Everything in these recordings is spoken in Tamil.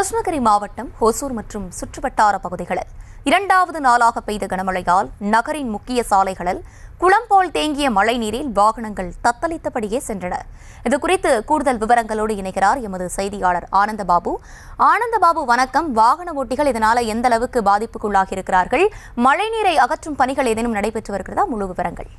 கிருஷ்ணகிரி மாவட்டம் ஹொசூர் மற்றும் சுற்றுவட்டார பகுதிகளில் இரண்டாவது நாளாக பெய்த கனமழையால் நகரின் முக்கிய சாலைகளில் குளம் போல் தேங்கிய மழைநீரில் வாகனங்கள் தத்தளித்தபடியே சென்றன. இதுகுறித்து கூடுதல் விவரங்களோடு இணைகிறார் எமது செய்தியாளர் ஆனந்தபாபு. ஆனந்தபாபு, வணக்கம். வாகன ஓட்டிகள் இதனால எந்த அளவுக்கு பாதிப்புக்குள்ளாகி இருக்கிறார்கள்? மழைநீரை அகற்றும் பணிகள் ஏதேனும் நடைபெற்று வருகிறதா? முழு விவரங்கள்.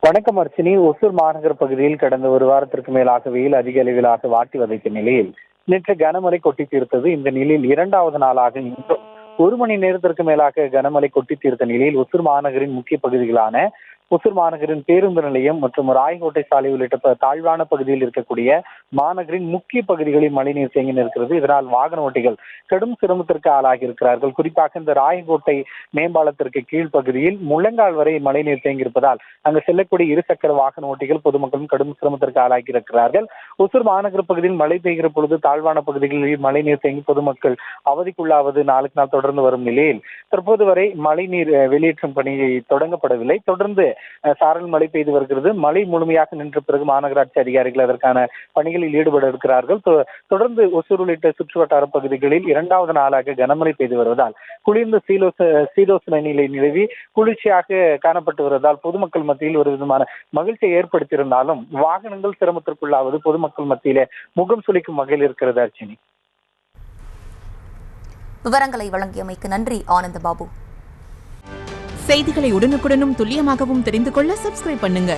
வணக்கம் அர்ச்சினி. ஒசூர் மாநகர பகுதியில் கடந்த ஒரு வாரத்திற்கு மேலாக வெயில் அதிக அளவிலாக வாட்டி வதைக்கும் நிலையில் நேற்று கனமழை கொட்டி தீர்த்தது. இந்த நிலையில் இரண்டாவது நாளாக இன்று 1 மணி நேரத்திற்கு மேலாக கனமழை கொட்டி தீர்த்த நிலையில் ஒசூர் மாநகரின் முக்கிய பகுதிகளான ஒசூர் மாநகரின் பேருந்து நிலையம் மற்றும் ராயக்கோட்டை சாலை உள்ளிட்ட தாழ்வான பகுதியில் இருக்கக்கூடிய மாநகரின் முக்கிய பகுதிகளில் மழைநீர் தேங்கி நிற்கிறது. இதனால் வாகன ஓட்டிகள் கடும் சிரமத்திற்கு ஆளாகி இருக்கிறார்கள். குறிப்பாக இந்த ராயக்கோட்டை மேம்பாலத்திற்கு கீழ்ப்பகுதியில் முழங்கால் வரை மழைநீர் தேங்கியிருப்பதால் அங்கு செல்லக்கூடிய இருசக்கர வாகன ஓட்டிகள் பொதுமக்களும் கடும் சிரமத்திற்கு ஆளாகி இருக்கிறார்கள். ஒசூர் மாநகர பகுதியில் மழை பெய்கிற பொழுது தாழ்வான பகுதிகளில் மழைநீர் தேங்கி பொதுமக்கள் அவதிக்குள்ளாவது நாளுக்கு நாள் தொடர்ந்து வரும் நிலையில் தற்போது வரை மழைநீர் வெளியேற்றும் பணி தொடங்கப்படவில்லை. தொடர்ந்து சாரல் மழை பெய்து வருகிறது. மழை முழுமையாக நின்ற பிறகு மாநகராட்சி அதிகாரிகள் அதற்கான பணிகளில் ஈடுபட இருக்கிறார்கள். தொடர்ந்து ஒசூர் உள்ளிட்ட சுற்றுவட்டார பகுதிகளில் இரண்டாவது நாளாக கனமழை பெய்து வருவதால் குளிர்ந்த சீதோஷ்ண நிலை நிலவி குளிர்ச்சியாக காணப்பட்டு வருவதால் பொதுமக்கள் மத்தியில் ஒரு விதமான மகிழ்ச்சியை ஏற்படுத்தியிருந்தாலும் வாகனங்கள் சிரமத்திற்குள்ளாவது பொதுமக்கள் மத்தியிலே முகம் சுளிக்கும் வகையில் இருக்கிறது. அர்ச்சினி, விவரங்களை வழங்கியமைக்கு நன்றி ஆனந்தபாபு. செய்திகளை உடனுக்குடனும் துல்லியமாகவும் தெரிந்து கொள்ள சப்ஸ்கிரைப் பண்ணுங்க.